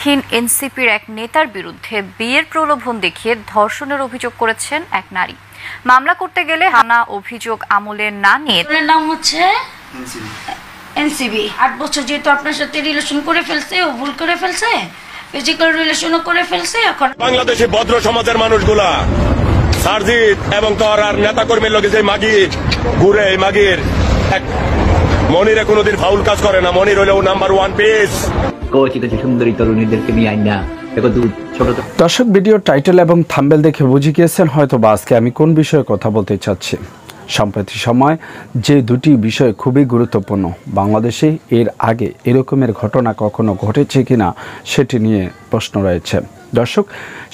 থানাধীন এনসিপির এক নেতার বিরুদ্ধে বিয়ের প্রলোভন দেখিয়ে ধর্ষণের অভিযোগ করেছেন এক নারী। মামলা করতে গেলে থানা অভিযোগ আমলে না নিয়ে নাম হচ্ছে এনসিবি। 8 বছর যেহেতু আপনার সাথে রিলেশন করে ফেলছে, ও ভুল করে ফেলছে, ফিজিক্যাল রিলেশনও করে ফেলছে। এখন বাংলাদেশে ভদ্র সমাজের মানুষগুলা সারজিৎ এবং তার আর নেতাকর্মীর লোকে যে মাগির ঘুরে, এই মাগির মনিরে কোনোদিন ফাউল কাজ করে না। মনির হলো নাম্বার 1 পিস। সুন্দরী তরুণীদেরকে নিয়ে আইনা দর্শক, ভিডিও টাইটেল এবং থাম্বনেল দেখে বুঝে গিয়েছেন হয়তো বা আজকে আমি কোন বিষয়ে কথা বলতে চাচ্ছি। সম্প্রতি সময় যে দুটি বিষয় খুবই গুরুত্বপূর্ণ, বাংলাদেশে এর আগে এরকমের ঘটনা কখনো ঘটেছে কিনা সেটি নিয়ে প্রশ্ন রয়েছে। দর্শক,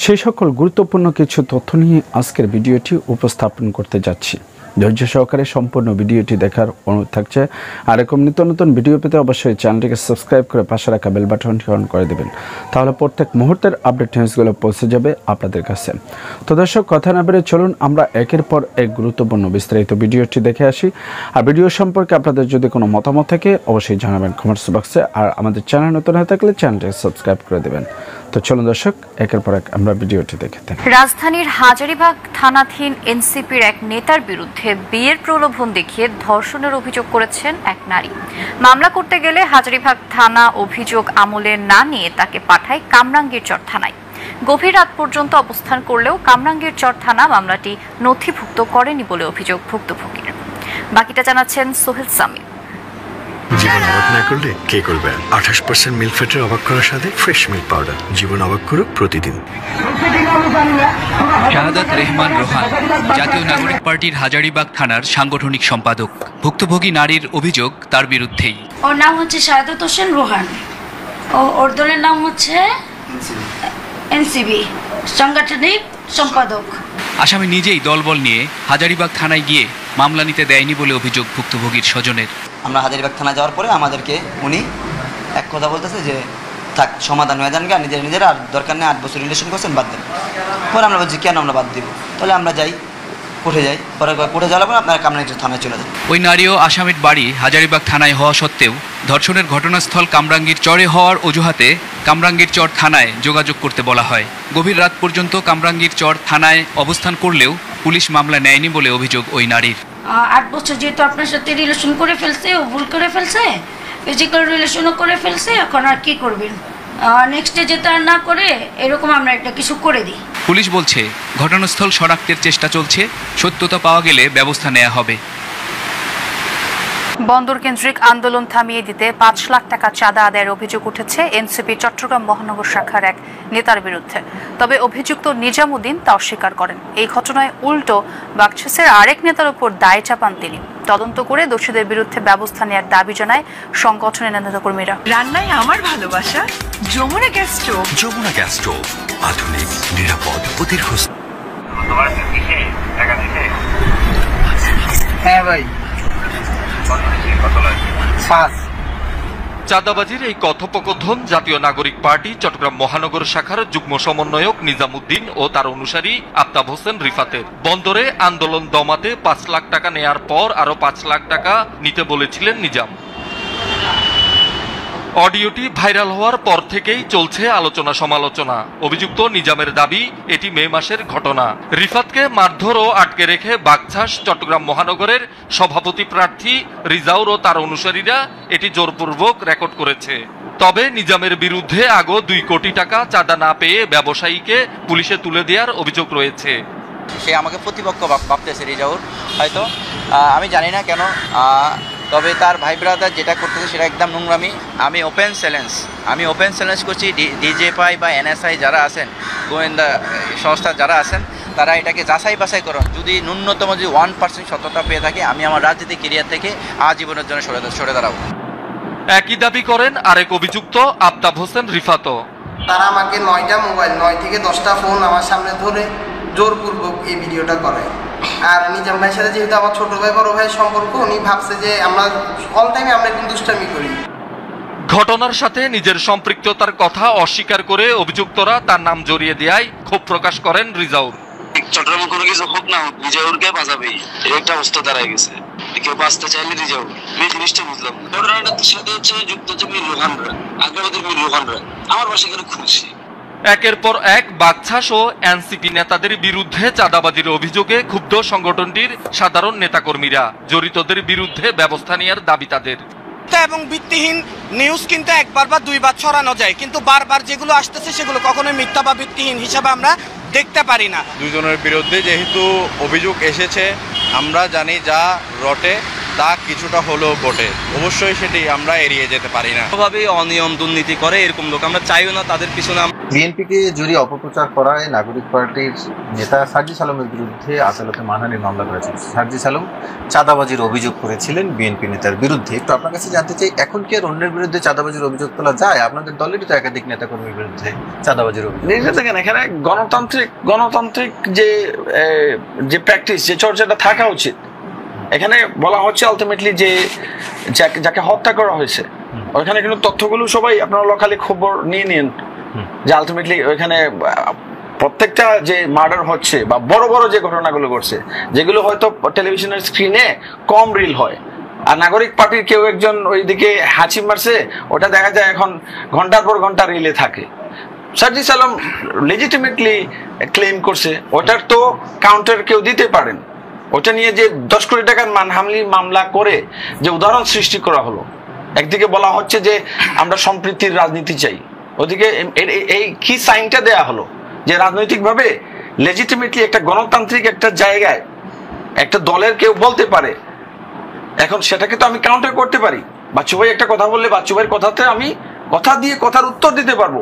সেই সকল গুরুত্বপূর্ণ কিছু তথ্য নিয়ে আজকের ভিডিওটি উপস্থাপন করতে যাচ্ছি। ধৈর্য সহকারে সম্পূর্ণ ভিডিওটি দেখার অনুরোধ থাকছে। আর এরকম নিত্য নতুন ভিডিও পেতে অবশ্যই চ্যানেলটিকে সাবস্ক্রাইব করে পাশে রাখা বেল বাটনটি অন করে দেবেন, তাহলে প্রত্যেক মুহূর্তের আপডেট নিউজগুলো পৌঁছে যাবে আপনাদের কাছে। তো দর্শক, কথা না বেড়ে চলুন আমরা একের পর এক গুরুত্বপূর্ণ বিস্তারিত ভিডিওটি দেখে আসি। আর ভিডিও সম্পর্কে আপনাদের যদি কোনো মতামত থাকে অবশ্যই জানাবেন কমেন্টস বক্সে। আর আমাদের চ্যানেল নতুন হয়ে থাকলে চ্যানেলটিকে সাবস্ক্রাইব করে দেবেন। তো চলুন দর্শক, একের পর এক আমরা ভিডিওটি দেখে থাকি। রাজধানীর হাজারীবাগ থানাধীন এনসিপির এক নেতার বিরুদ্ধে বিয়ের প্রলোভন দেখিয়ে ধর্ষণের অভিযোগ করেছেন এক নারী। মামলা করতে গেলে হাজারীবাগ থানা অভিযোগ আমলে না নিয়ে তাকে পাঠায় কামরাঙ্গীরচর থানায়। গভীর রাত পর্যন্ত অবস্থান করলেও কামরাঙ্গীরচর থানা মামলাটি নথিভুক্ত করেনি বলে অভিযোগ ভুক্তভোগীর। বাকিটা জানাচ্ছেন সোহেল সামি। জীবন অবাক না করলে কে করবে? 28% মিল্ক ফ্যাটের অবাক করার সাথে ফ্রেশ মিল্ক পাউডার। জীবন অবাক করুক প্রতিদিন। শাহাদাত রেহমান রোহান জাতীয় নাগরিক পার্টির হাজারীবাগ থানার সাংগঠনিক সম্পাদক। ভুক্তভোগী নারীর অভিযোগ তার বিরুদ্ধেই। ওর নাম হচ্ছে শাহাদাত হোসেন রোহান। ওর দলের নাম হচ্ছে এনসিবি, সাংগঠনিক সম্পাদক। আসামি নিজেই দলবল নিয়ে হাজারীবাগ থানায় গিয়ে মামলা নিতে দেয়নি বলে অভিযোগ ভুক্তভোগীর স্বজনের। আমরা হাজারীবাগ থানা যাওয়ার পরে আমাদেরকে উনি এক কথা বলতেছে যে থাক, সমাধান হয়ে যান, নিজেরা আর দরকার নেই, 8 বছর রিলেশন করছেন, বাদ দেন। পরে আমরা বলছি কেন আমরা বাদ দিব? তাহলে আমরা যাই, কোর্টে যাই। পরে কোর্টে যাওয়ার পর আপনারা কামরাঙ্গীরচর থানায় চলে যান। ওই নারীও আসামির বাড়ি হাজারীবাগ থানায় হওয়া সত্ত্বেও ধর্ষণের ঘটনাস্থল কামরাঙ্গীরচরে হওয়ার অজুহাতে কামরাঙ্গীরচর থানায় যোগাযোগ করতে বলা হয়। গভীর রাত পর্যন্ত কামরাঙ্গীরচর থানায় অবস্থান করলেও পুলিশ মামলা নেয়নি বলে অভিযোগ ওই নারীর। 8 বছর যেহেতু আপনার সাথে রিলেশন করে ফেলছে, ও ভুল করে ফেলছে, ফিজিক্যাল রিলেশনও করে ফেলছে। এখন আর কি করবেন? নেক্সটে যেতে আর না করে এরকম আমরা একটা কিছু করে দিই। পুলিশ বলছে ঘটনাস্থল শনাক্তের চেষ্টা চলছে, সত্যতা পাওয়া গেলে ব্যবস্থা নেওয়া হবে। বন্দর কেন্দ্রিক আন্দোলন থামিয়ে দিতে 5 লাখ টাকা চাঁদা আদায়ের অভিযোগ উঠেছে এনসিপি চট্টগ্রাম মহানগর শাখার এক নেতার বিরুদ্ধে। তবে অভিযুক্ত নিজামুদ্দিন তা অস্বীকার করেন। এই ঘটনায় উল্টো বাকশাসের আরেক নেতার উপর দায় চাপান তিনি। তদন্ত করে দোষীদের বিরুদ্ধে ব্যবস্থা নেওয়ার দাবি জানায় সংগঠনের নেতাকর্মীরা। রান্নায় আমার ভালোবাসা Jamuna gas stove. Jamuna gas stove, আধুনিক, নিরাপদ ও দীর্ঘস্থায়ী। হ্যাঁ ভাই, চাঁদাবাজির এই কথোপকথন জাতীয় নাগরিক পার্টি চট্টগ্রাম মহানগর শাখার যুগ্ম সমন্বয়ক নিজামুদ্দিন ও তার অনুসারী আফতাব হোসেন রিফাতের। বন্দরে আন্দোলন দমাতে 5 লাখ টাকা নেয়ার পর আরো 5 লাখ টাকা নিতে বলেছিলেন নিজাম। অডিওটি ভাইরাল হওয়ার পর থেকেই চলছে আলোচনা সমালোচনা। অভিযুক্ত নিজামের দাবি এটি মে মাসের ঘটনা। রিফাতকে মারধর ও আটকে রেখে বাকছাস চট্টগ্রাম মহানগরের সভাপতি প্রার্থী রিজাউর ও তার অনুসারীরা এটি জোরপূর্বক রেকর্ড করেছে। তবে নিজামের বিরুদ্ধে আগেও 2 কোটি টাকা চাঁদা না পেয়ে ব্যবসায়ীকে পুলিশে তুলে দেওয়ার অভিযোগ রয়েছে। সে আমাকে প্রতিপক্ষ ভাবতেছে রিজাউর, হয়তো আমি জানি না কেন। তবে তার ভাই ব্রাদার যেটা করতেছে সেটা একদম নোংরামি। আমি ওপেন চ্যালেঞ্জ করছি ডিজেপাই বা এনএসআই যারা আছেন, গোয়েন্দা সংস্থা যারা আছেন, তারা এটাকে যাচাই বাছাই করুন। যদি ন্যূনতম 1% সততা পেয়ে থাকে, আমি আমার রাজনীতিক কেরিয়ার থেকে আজীবনের জন্য সরে দাঁড়াবো। একই দাবি করেন আরেক অভিযুক্ত আফতাব হোসেন রিফাতও। তারা আমাকে 9টা মোবাইল, 9 থেকে 10টা ফোন আমার সামনে ধরে জোরপূর্বক এই ভিডিওটা করে। আর নিজাম ভাইয়ের সাথে যেহেতু আমার ছোট ভাই বড় ভাইয়ের সম্পর্ক, উনি ভাবছে যে আমরা অল টাইমে আমরা কিন্তু দুষ্টামি করি। ঘটনার সাথে নিজের সম্পৃক্ততার কথা অস্বীকার করে অভিযুক্তরা তার নাম জড়িয়ে দেওয়ায় ক্ষোভ প্রকাশ করেন রিজাউর। চট্টগ্রামে কোনো কিছু হোক না হোক, রিজাউরকে বাঁচাবেই, এর একটা অবস্থা দাঁড়ায় গেছে। কেউ বাঁচতে চাইলে রিজার্ভ, এই জিনিসটা বুঝলাম। ঘটনাটার সাথে হচ্ছে যুক্ত হচ্ছে মীর রোহানরা, আগ্রাবাদের মীর রোহানরা। আমার বাসা এখানে খুলছি। একের পর এক বাকছাস ও এনসিপি নেতাদের বিরুদ্ধে চাঁদাবাজির অভিযোগে ক্ষুব্ধ সংগঠনটির সাধারণ নেতাকর্মীরা। জড়িতদের বিরুদ্ধে ব্যবস্থা নেওয়ার দাবি তাদের। এবং ভিত্তিহীন নিউজ কিন্তু একবার বা দুইবার ছড়ানো যায়, কিন্তু বারবার যেগুলো আসতেছে সেগুলো কখনোই মিথ্যা বা ভিত্তিহীন হিসাবে আমরা দেখতে পারি না। দুজনের বিরুদ্ধে যেহেতু অভিযোগ এসেছে, আমরা জানি যা রটে তা কিছুটা হলেও বটে, অবশ্যই সেটি আমরা এড়িয়ে যেতে পারি না। ভাবেই অনিয়ম দুর্নীতি করে এরকম লোক আমরা চাইও না, তাদের পিছনে। বিএনপিকে জড়িয়ে অপপ্রচার করায় নাগরিক পার্টির নেতা সার্জিস আলমের বিরুদ্ধে আদালতে মানহানির মামলা করেছেন। সার্জিস আলম চাঁদাবাজির অভিযোগ করেছিলেন বিএনপি নেতার বিরুদ্ধে। একটু আপনার কাছে জানতে চাই, এখন কি আর অন্যের বিরুদ্ধে চাঁদাবাজির অভিযোগ তোলা যায়? আপনাদের দলেরই তো একাধিক নেতাকর্মীর বিরুদ্ধে চাঁদাবাজির অভিযোগ। দেখেন, এখানে গণতান্ত্রিক যে প্র্যাকটিস, যে চর্চাটা থাকা উচিত। এখানে বলা হচ্ছে আলটিমেটলি যে যাকে হত্যা করা হয়েছে, ওইখানে কিন্তু তথ্যগুলো সবাই আপনারা লোকালি খবর নিয়ে নিন যে আলটিমেটলি ওইখানে প্রত্যেকটা যে মার্ডার হচ্ছে বা বড় বড় যে ঘটনাগুলো ঘটছে, যেগুলো হয়তো টেলিভিশনের স্ক্রিনে কম রিল হয়, আর নাগরিক পার্টির কেউ একজন ওইদিকে হাঁচি মারছে, ওটা দেখা যায় এখন ঘন্টার পর ঘন্টা রিলে থাকে। সার্জিস আলম লেজিটিমেটলি ক্লেম করছে, ওটার তো কাউন্টার কেউ দিতে পারেন। ওটা নিয়ে যে 10 কোটি টাকার মানহানি মামলা করে যে উদাহরণ সৃষ্টি করা হলো, একদিকে বলা হচ্ছে যে আমরা সম্প্রীতির রাজনীতি চাই, ওদিকে এই কি সাইনটা দেয়া হলো যে রাজনৈতিকভাবে লেজিটিমেটলি একটা গণতান্ত্রিক একটা জায়গায় একটা দলের কেউ বলতে পারে। এখন সেটাকে তো আমি কাউন্টার করতে পারি। বাচ্চু ভাই একটা কথা বললে বাচ্চু ভাইয়ের কথাতে আমি কথা দিয়ে কথার উত্তর দিতে পারবো।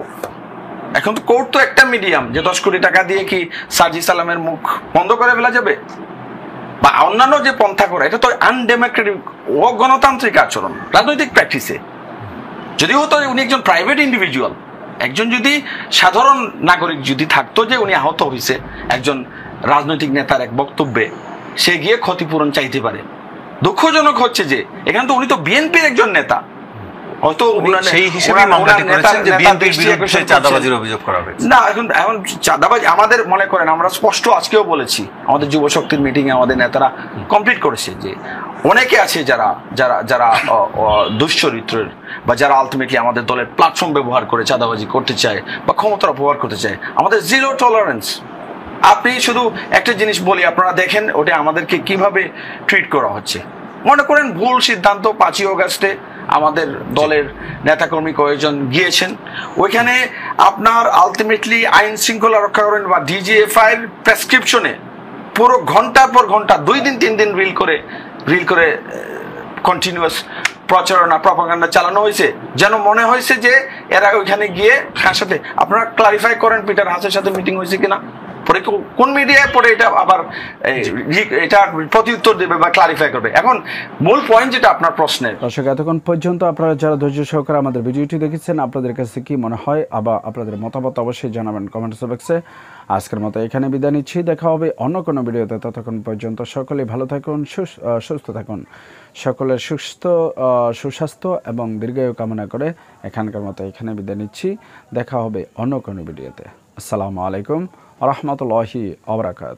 এখন তো কোর্ট তো একটা মিডিয়াম, যে 10 কোটি টাকা দিয়ে কি সার্জিস আলমের মুখ বন্ধ করে ফেলা যাবে বা অন্যান্য যে পন্থা করে, এটা তো আনডেমোক্রেটিক ও গণতান্ত্রিক আচরণ রাজনৈতিক প্র্যাকটিসে। যদিও তো উনি একজন প্রাইভেট ইন্ডিভিজুয়াল, একজন যদি সাধারণ নাগরিক যদি থাকতো যে উনি আহত হয়েছে একজন রাজনৈতিক নেতার এক বক্তব্যে, সে গিয়ে ক্ষতিপূরণ চাইতে পারে। দুঃখজনক হচ্ছে যে এখানে তো উনি তো বিএনপির একজন নেতা, হয়তো সেই হিসেবে মামলাটি করেছেন যে বিএনপির বিরুদ্ধে চাঁদাবাজির অভিযোগ করা হয়েছে। না, এখন চাঁদাবাজি আমাদের মনে করেন, আমরা স্পষ্ট আজকেও বলেছি, আমাদের যুব শক্তির মিটিং এ আমাদের নেতারা কমপ্লিট করেছে যে অনেকে আছে যারা যারা যারা দুশ্চরিত্রের বা যারা আলটিমেটলি আমাদের দলের প্ল্যাটফর্ম ব্যবহার করে চাঁদাবাজি করতে চায় বা ক্ষমতার অপব্যবহার করতে চায়। আমাদের জিরো টলারেন্স। আপনি শুধু একটা জিনিস বলি, আপনারা দেখেন ওটা আমাদেরকে কিভাবে ট্রিট করা হচ্ছে। মনে করেন ভুল সিদ্ধান্ত 5ই অগাস্টে আমাদের দলের নেতাকর্মী কয়েকজন গিয়েছেন, ওইখানে আপনার আলটিমেটলি আইন শৃঙ্খলা রক্ষা করেন বা ডিজিএফআই এর প্রেসক্রিপশনে পুরো ঘন্টার পর ঘন্টা 2 দিন 3 দিন রিল করে কন্টিনিউয়াস প্রচারণা প্রপাগান্ডা চালানো হয়েছে, যেন মনে হয়েছে যে এরা ওইখানে গিয়ে কার সাথে, আপনারা ক্লারিফাই করেন পিটার হাসের সাথে মিটিং হয়েছে কিনা, পরে কোন মিডিয়ায় পরে এটা আবার এটা প্রত্যুত্তর দেবে বা ক্লারিফাই করবে। এখন মূল পয়েন্ট যেটা আপনার প্রশ্নের। দর্শক, এতক্ষণ পর্যন্ত আপনারা যারা ধৈর্য সহকারে আমাদের ভিডিওটি দেখেছেন, আপনাদের কাছে কি মনে হয় আবার আপনাদের মতামত অবশ্যই জানাবেন কমেন্টস বক্সে। আজকের মতো এখানে বিদায় নিচ্ছি, দেখা হবে অন্য কোনো ভিডিওতে। ততক্ষণ পর্যন্ত সকলেই ভালো থাকুন, সুস্থ থাকুন, সকলের সুস্বাস্থ্য এবং দীর্ঘায়ু কামনা করে এখানকার মতো এখানে বিদায় নিচ্ছি। দেখা হবে অন্য কোনো ভিডিওতে। আসসালামু আলাইকুম ওয়া রাহমাতুল্লাহি ওয়া বারাকাতুহু।